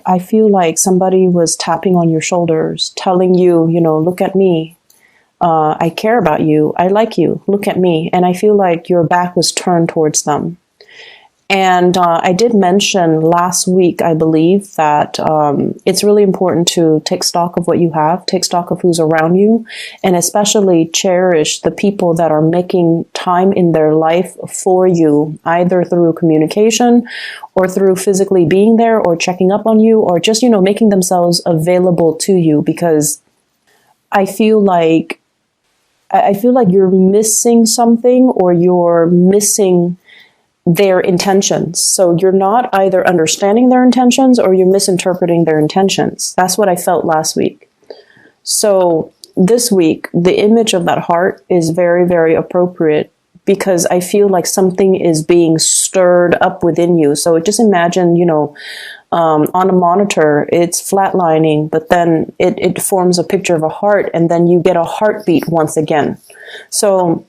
I feel like somebody was tapping on your shoulders, telling you, look at me. I care about you. I like you. Look at me. And I feel like your back was turned towards them. And I did mention last week, I believe, that it's really important to take stock of what you have, take stock of who's around you, and especially cherish the people that are making time in their life for you, either through communication or through physically being there or checking up on you or just, making themselves available to you. Because I feel like you're missing something, or you're missing their intentions. So you're not either understanding their intentions or you're misinterpreting their intentions. That's what I felt last week. So this week, the image of that heart is very, very appropriate, because I feel like something is being stirred up within you. So just imagine, on a monitor, it's flatlining, but then it forms a picture of a heart, and then you get a heartbeat once again. So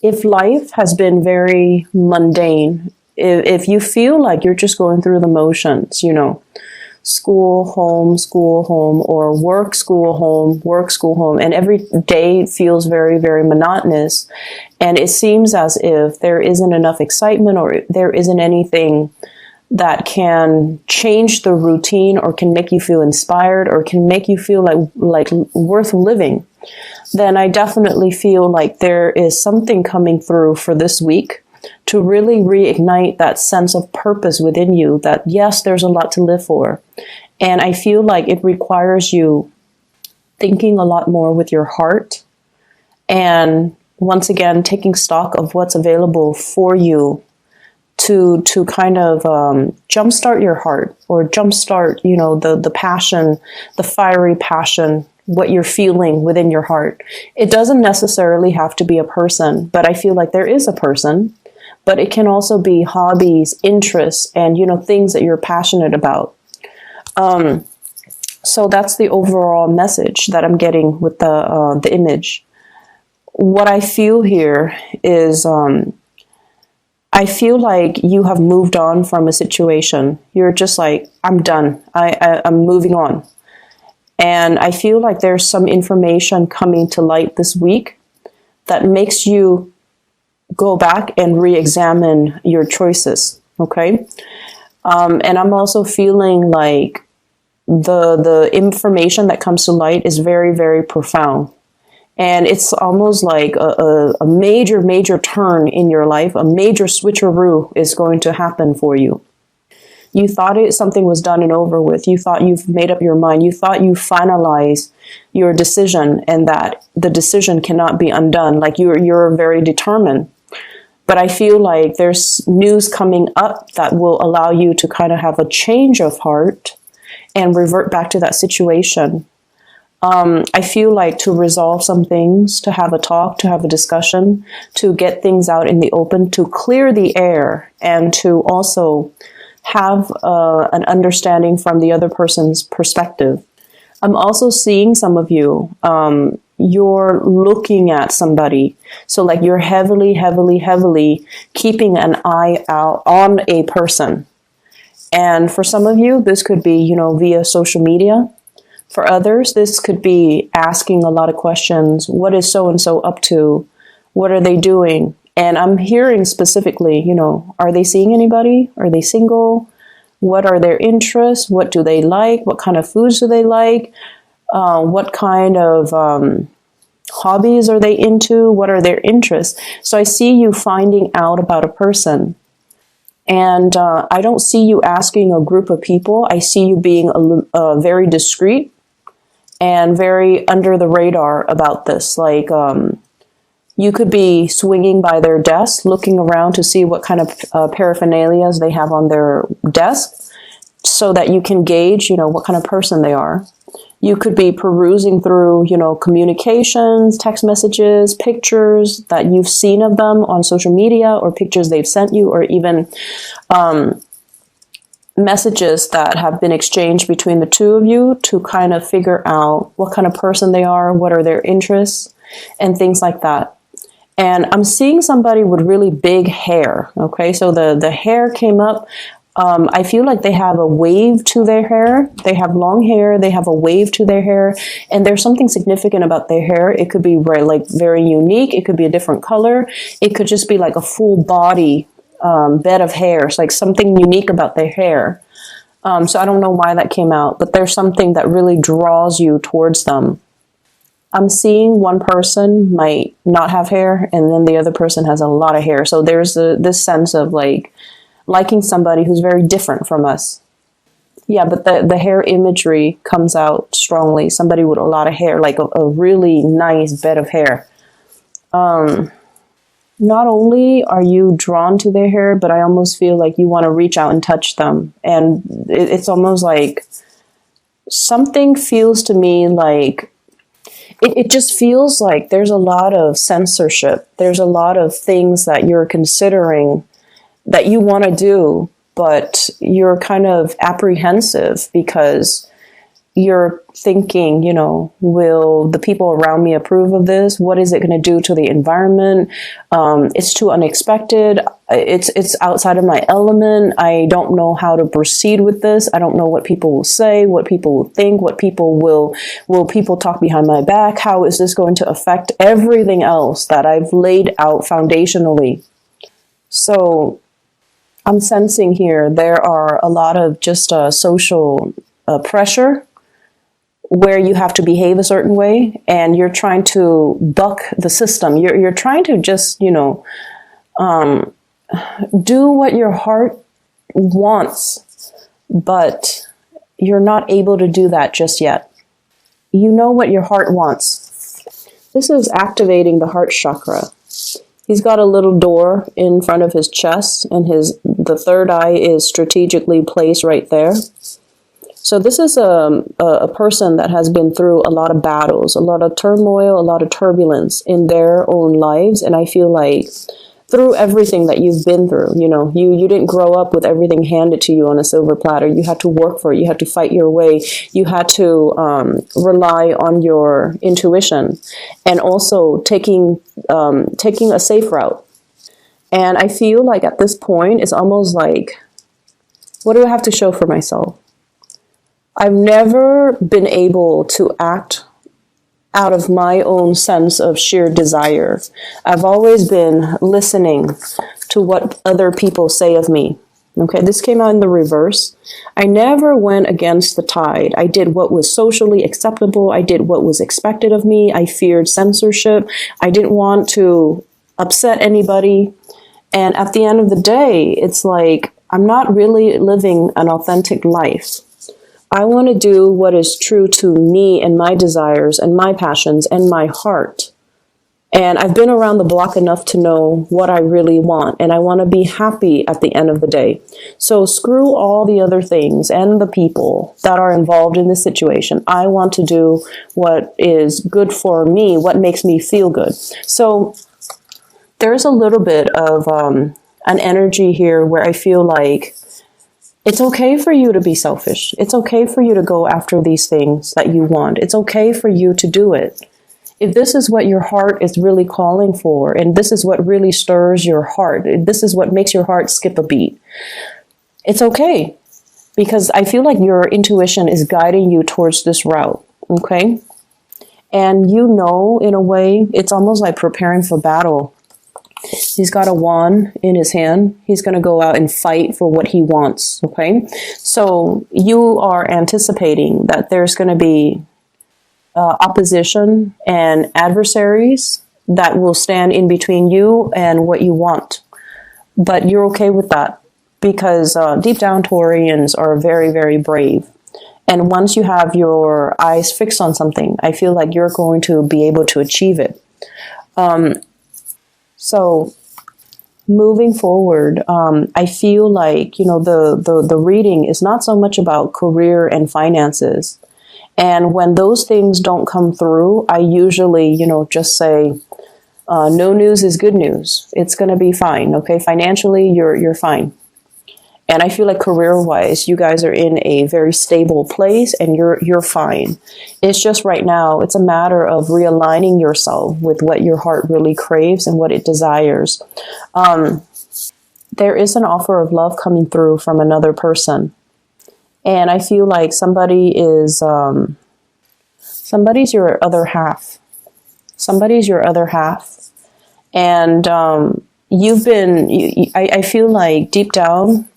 if life has been very mundane, if you feel like you're just going through the motions, school, home, or work, school, home, and every day feels very, very monotonous, and it seems as if there isn't enough excitement, or there isn't anything that can change the routine, or can make you feel inspired, or can make you feel like worth living, then I definitely feel like there is something coming through for this week to really reignite that sense of purpose within you, that yes, there's a lot to live for. And I feel like it requires you thinking a lot more with your heart, and once again, taking stock of what's available for you to kind of jumpstart your heart, or jumpstart, the passion, the fiery passion, what you're feeling within your heart. It doesn't necessarily have to be a person, but I feel like there is a person, but it can also be hobbies, interests, and, things that you're passionate about. So that's the overall message that I'm getting with the image. What I feel here is, I feel like you have moved on from a situation. You're just like, I'm done. I'm moving on. And I feel like there's some information coming to light this week that makes you go back and re-examine your choices. Okay. And I'm also feeling like the information that comes to light is very, very profound. And it's almost like a major, major turn in your life, a major switcheroo is going to happen for you. You thought something was done and over with. You thought you've made up your mind. You thought you finalized your decision, and that the decision cannot be undone. Like you're very determined. But I feel like there's news coming up that will allow you to kind of have a change of heart and revert back to that situation. I feel like to resolve some things, to have a talk, to have a discussion, to get things out in the open, to clear the air, and to also have an understanding from the other person's perspective. I'm also seeing some of you, you're looking at somebody. So like you're heavily, heavily, heavily keeping an eye out on a person. And for some of you, this could be, via social media. For others, this could be asking a lot of questions. What is so-and-so up to? What are they doing? And I'm hearing specifically, are they seeing anybody? Are they single? What are their interests? What do they like? What kind of foods do they like? What kind of hobbies are they into? What are their interests? So I see you finding out about a person. And I don't see you asking a group of people. I see you being very discreet and very under the radar about this. Like, you could be swinging by their desk, looking around to see what kind of paraphernalias they have on their desk, so that you can gauge, what kind of person they are. You could be perusing through, communications, text messages, pictures that you've seen of them on social media, or pictures they've sent you, or even messages that have been exchanged between the two of you, to kind of figure out what kind of person they are, what are their interests, and things like that. And I'm seeing somebody with really big hair. Okay, so the hair came up. I feel like they have a wave to their hair. They have long hair. They have a wave to their hair, and there's something significant about their hair. It could be very unique. It could be a different color. It could just be like a full body bed of hair. It's like something unique about their hair. So I don't know why that came out, but there's something that really draws you towards them. I'm seeing one person might not have hair, and then the other person has a lot of hair. So there's this sense of like liking somebody who's very different from us. Yeah, but the hair imagery comes out strongly. Somebody with a lot of hair, like a really nice bed of hair. Not only are you drawn to their hair, but I almost feel like you want to reach out and touch them. And it's almost like something feels to me like it just feels like there's a lot of censorship. There's a lot of things that you're considering that you want to do, but you're kind of apprehensive because you're thinking, you know, will the people around me approve of this? What is it going to do to the environment? It's too unexpected. It's outside of my element. I don't know how to proceed with this. I don't know what people will say, what people will think, what people will people talk behind my back? How is this going to affect everything else that I've laid out foundationally? So I'm sensing here there are a lot of just social pressure where you have to behave a certain way, and you're trying to buck the system. You're trying to just, you know, do what your heart wants, but you're not able to do that just yet. You know what your heart wants. This is activating the heart chakra. He's got a little door in front of his chest, and the third eye is strategically placed right there. So this is a person that has been through a lot of battles, a lot of turmoil, a lot of turbulence in their own lives. And I feel like through everything that you've been through, you know, you didn't grow up with everything handed to you on a silver platter. You had to work for it. You had to fight your way. You had to rely on your intuition, and also taking a safe route. And I feel like at this point, it's almost like, what do I have to show for myself? I've never been able to act out of my own sense of sheer desire. I've always been listening to what other people say of me. Okay, this came out in the reverse. I never went against the tide. I did what was socially acceptable. I did what was expected of me. I feared censorship. I didn't want to upset anybody. And at the end of the day, it's like, I'm not really living an authentic life. I want to do what is true to me and my desires and my passions and my heart. And I've been around the block enough to know what I really want. And I want to be happy at the end of the day. So screw all the other things and the people that are involved in this situation. I want to do what is good for me, what makes me feel good. So there's a little bit of an energy here where I feel like it's okay for you to be selfish. It's okay for you to go after these things that you want. It's okay for you to do it. If this is what your heart is really calling for, and this is what really stirs your heart, this is what makes your heart skip a beat, it's okay. Because I feel like your intuition is guiding you towards this route, okay? And you know, in a way, it's almost like preparing for battle. He's got a wand in his hand. He's going to go out and fight for what he wants, okay? So you are anticipating that there's going to be opposition and adversaries that will stand in between you and what you want. But you're okay with that because deep down Taurians are very, very brave. And once you have your eyes fixed on something, I feel like you're going to be able to achieve it. So moving forward, I feel like, you know, the reading is not so much about career and finances. And when those things don't come through, I usually, you know, just say, no news is good news. It's going to be fine. Okay. Financially, you're fine. And I feel like career-wise, you guys are in a very stable place and you're fine. It's just right now, it's a matter of realigning yourself with what your heart really craves and what it desires. there is an offer of love coming through from another person. And I feel like somebody is, somebody's your other half. Somebody's your other half. And you've been, I feel like deep down,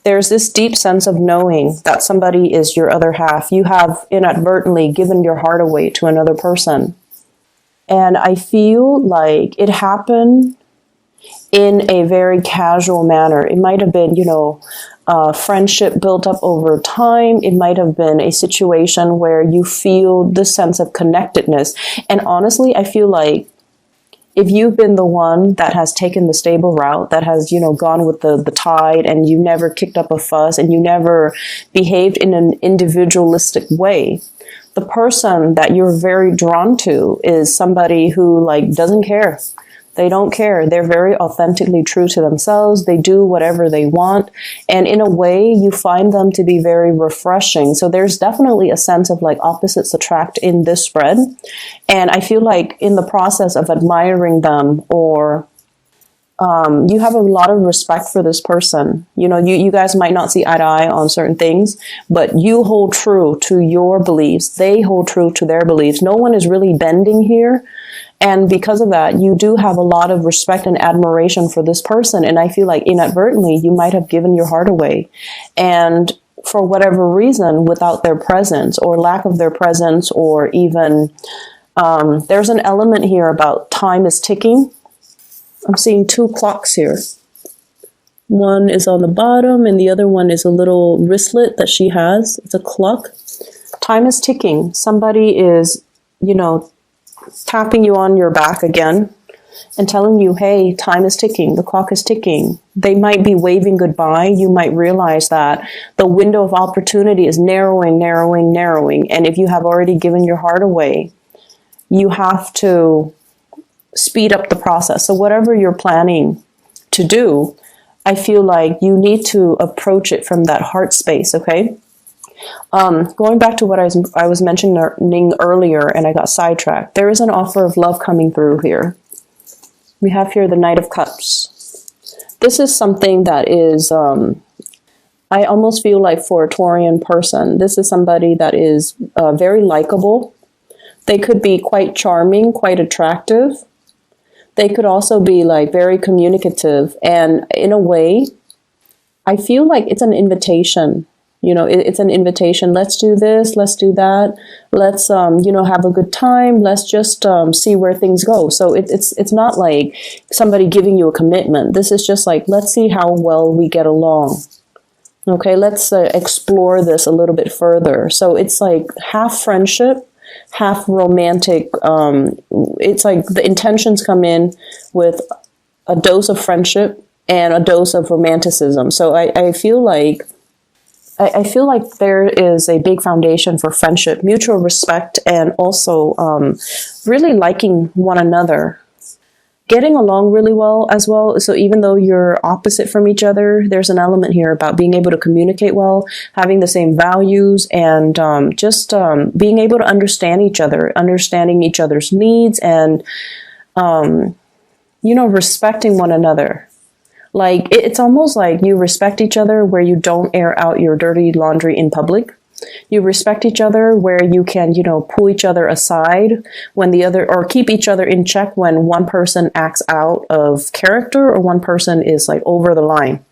there's this deep sense of knowing that somebody is your other half. You have inadvertently given your heart away to another person. And I feel like it happened in a very casual manner. It might have been, friendship built up over time. It might have been a situation where you feel this sense of connectedness. And honestly, I feel like if you've been the one that has taken the stable route, that has, gone with the tide, and you never kicked up a fuss, and you never behaved in an individualistic way, the person that you're very drawn to is somebody who doesn't care. They don't care. They're very authentically true to themselves. They do whatever they want. And in a way, you find them to be very refreshing. So there's definitely a sense of opposites attract in this spread. And I feel like in the process of admiring them, or you have a lot of respect for this person. You guys might not see eye to eye on certain things, but you hold true to your beliefs. They hold true to their beliefs. No one is really bending here. And because of that, you do have a lot of respect and admiration for this person. And I feel like inadvertently, you might have given your heart away. And for whatever reason, without their presence or lack of their presence, or even there's an element here about time is ticking. I'm seeing two clocks here. One is on the bottom and the other one is a little wristlet that she has. It's a clock. Time is ticking. Somebody is, tapping you on your back again and telling you, hey, time is ticking. The clock is ticking. They might be waving goodbye. You might realize that the window of opportunity is narrowing. And if you have already given your heart away, you have to speed up the process. So whatever you're planning to do, I feel like you need to approach it from that heart space, okay? Going back to what I was mentioning earlier, and I got sidetracked, there is an offer of love coming through here. We have here the Knight of Cups. This is something that is, I almost feel like for a Taurian person, this is somebody that is very likable. They could be quite charming, quite attractive. They could also be very communicative. And in a way, I feel like it's an invitation. It's an invitation. Let's do this. Let's do that. Let's, have a good time. Let's just see where things go. So it's not like somebody giving you a commitment. This is just let's see how well we get along. Okay, let's explore this a little bit further. So it's half friendship, half romantic. It's the intentions come in with a dose of friendship and a dose of romanticism. So I feel like there is a big foundation for friendship, mutual respect, and also really liking one another. Getting along really well as well. So even though you're opposite from each other, there's an element here about being able to communicate well, having the same values, and just being able to understand each other, understanding each other's needs, and, respecting one another. It's almost like you respect each other where you don't air out your dirty laundry in public. You respect each other where you can, pull each other aside when the other, or keep each other in check when one person acts out of character or one person is over the line.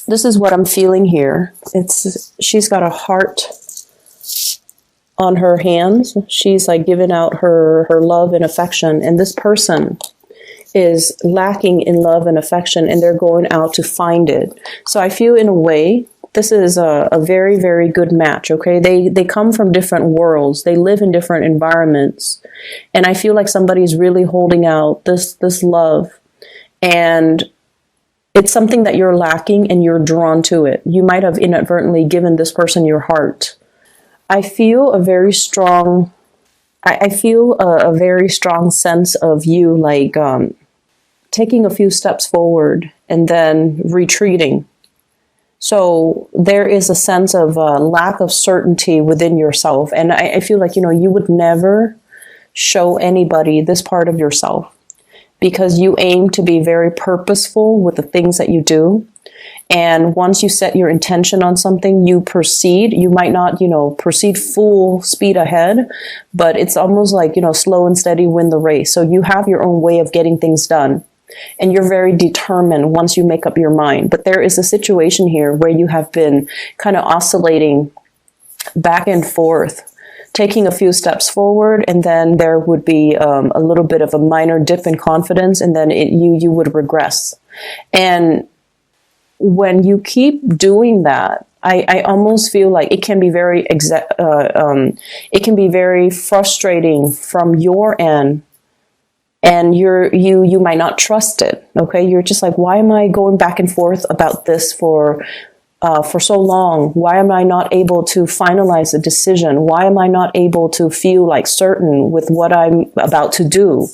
This is what I'm feeling here. She's got a heart on her hands. She's giving out her love and affection, and this person is lacking in love and affection, and they're going out to find it. So I feel in a way, this is a very, very good match, okay? They come from different worlds. They live in different environments. And I feel like somebody's really holding out this love. And it's something that you're lacking and you're drawn to it. You might have inadvertently given this person your heart. I feel a very strong sense of you taking a few steps forward and then retreating. So there is a sense of lack of certainty within yourself. And I feel like, you would never show anybody this part of yourself. because you aim to be very purposeful with the things that you do. And once you set your intention on something, you proceed. You might not, proceed full speed ahead, but it's almost like, slow and steady win the race. So you have your own way of getting things done. And you're very determined once you make up your mind. But there is a situation here where you have been kind of oscillating back and forth, taking a few steps forward, and then there would be a little bit of a minor dip in confidence, and then you would regress. And when you keep doing that, I almost feel like it can be very frustrating from your end, and you might not trust it. Okay, you're just like, why am I going back and forth about this for so long? Why am I not able to finalize a decision? Why am I not able to feel like certain with what I'm about to do?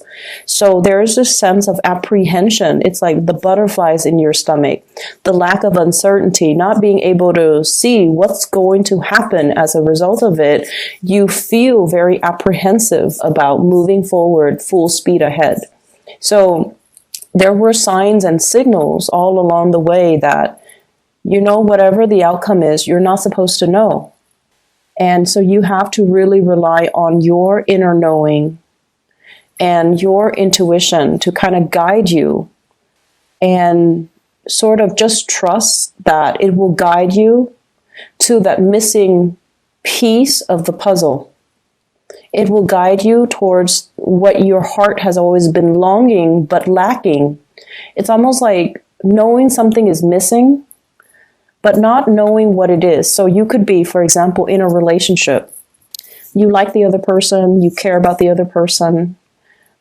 So there is this sense of apprehension. It's like the butterflies in your stomach, the lack of uncertainty, not being able to see what's going to happen as a result of it. You feel very apprehensive about moving forward full speed ahead. So there were signs and signals all along the way that, whatever the outcome is, you're not supposed to know. And so you have to really rely on your inner knowing and your intuition to kind of guide you, and sort of just trust that it will guide you to that missing piece of the puzzle. It will guide you towards what your heart has always been longing but lacking. It's almost like knowing something is missing, but not knowing what it is. So you could be, for example, in a relationship. You like the other person, you care about the other person,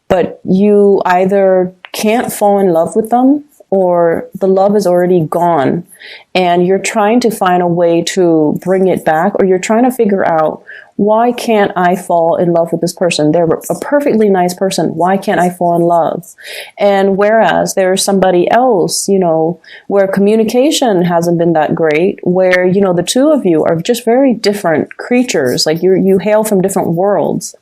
but you either can't fall in love with them, or the love is already gone, and you're trying to find a way to bring it back, or you're trying to figure out, why can't I fall in love with this person? They're a perfectly nice person. Why can't I fall in love? And whereas there's somebody else, where communication hasn't been that great, where, the two of you are just very different creatures, like you hail from different worlds.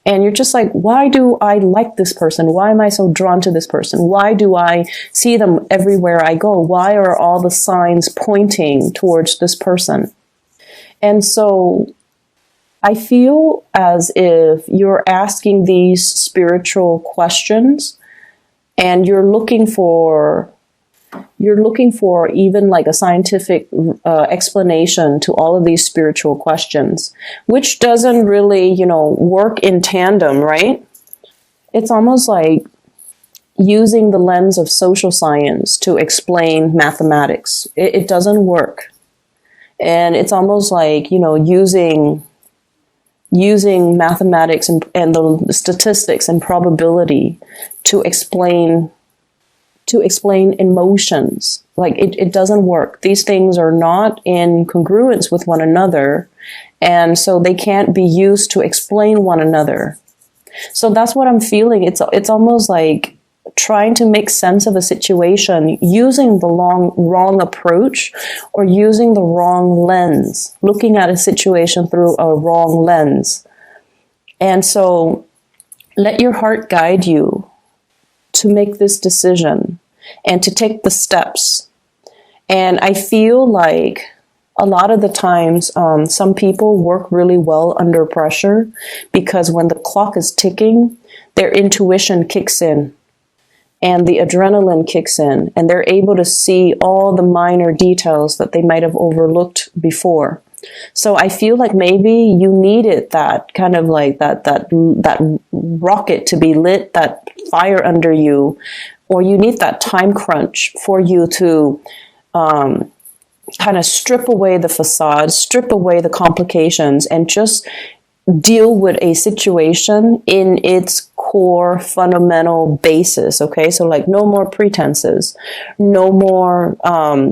And you're just like, why do I like this person? Why am I so drawn to this person? Why do I see them everywhere I go? Why are all the signs pointing towards this person? And so I feel as if you're asking these spiritual questions, and you're looking for even like a scientific explanation to all of these spiritual questions, which doesn't really, work in tandem, right? It's almost like using the lens of social science to explain mathematics. It doesn't work. And it's almost like, using mathematics and the statistics and probability to explain emotions. Like it doesn't work. These things are not in congruence with one another, and so they can't be used to explain one another. So that's what I'm feeling. It's almost like trying to make sense of a situation using the wrong approach, or using the wrong lens, looking at a situation through a wrong lens. And so let your heart guide you to make this decision and to take the steps. And I feel like a lot of the times, some people work really well under pressure, because when the clock is ticking, their intuition kicks in and the adrenaline kicks in, and they're able to see all the minor details that they might have overlooked before. So I feel like maybe you needed that kind of like that rocket to be lit, that fire under you, or you need that time crunch for you to kind of strip away the facade, strip away the complications, and just deal with a situation in its core fundamental basis. Okay, so like no more pretenses, no more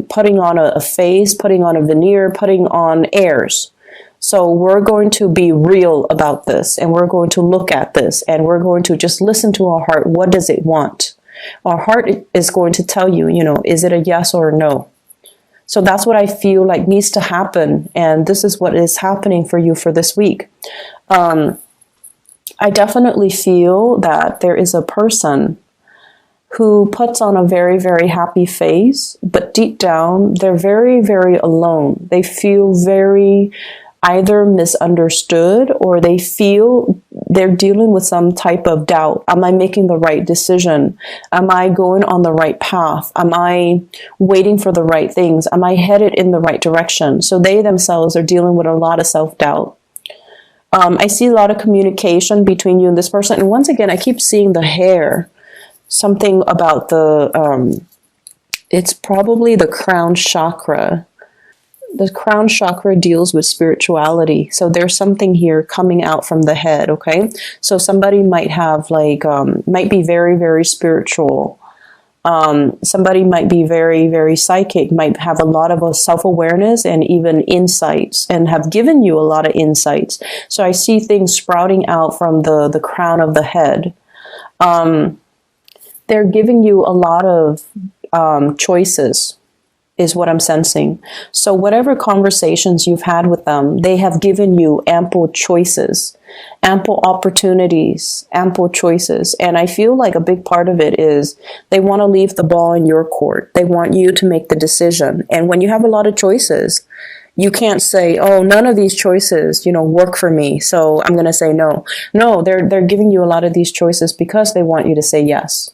putting on a face, putting on a veneer, putting on airs. So we're going to be real about this, and we're going to look at this, and we're going to just listen to our heart. What does it want? Our heart is going to tell you, is it a yes or a no? So that's what I feel like needs to happen. And this is what is happening for you for this week. I definitely feel that there is a person who puts on a very, very happy face, but deep down, they're very, very alone. They feel very either misunderstood, or they feel they're dealing with some type of doubt. Am I making the right decision? Am I going on the right path? Am I waiting for the right things? Am I headed in the right direction? So they themselves are dealing with a lot of self-doubt. I see a lot of communication between you and this person. And once again, I keep seeing the hair. Something about it's probably the crown chakra. The crown chakra deals with spirituality. So there's something here coming out from the head, okay? So somebody might have might be very, very spiritual. Somebody might be very, very psychic, might have a lot of self-awareness and even insights, and have given you a lot of insights. So I see things sprouting out from the crown of the head. They're giving you a lot of choices, is what I'm sensing. So whatever conversations you've had with them, they have given you ample choices, ample opportunities, ample choices. And I feel like a big part of it is they want to leave the ball in your court. They want you to make the decision. And when you have a lot of choices, you can't say, oh, none of these choices, work for me, so I'm going to say no. No, they're giving you a lot of these choices because they want you to say yes.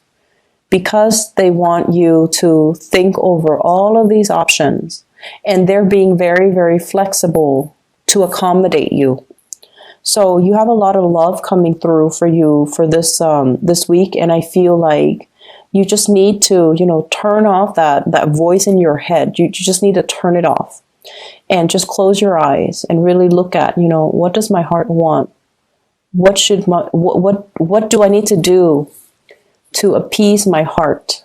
Because they want you to think over all of these options, and they're being very, very flexible to accommodate you. So you have a lot of love coming through for you for this week, and I feel like you just need to, turn off that voice in your head. You just need to turn it off and just close your eyes and really look at, what does my heart want? What do I need to do to appease my heart?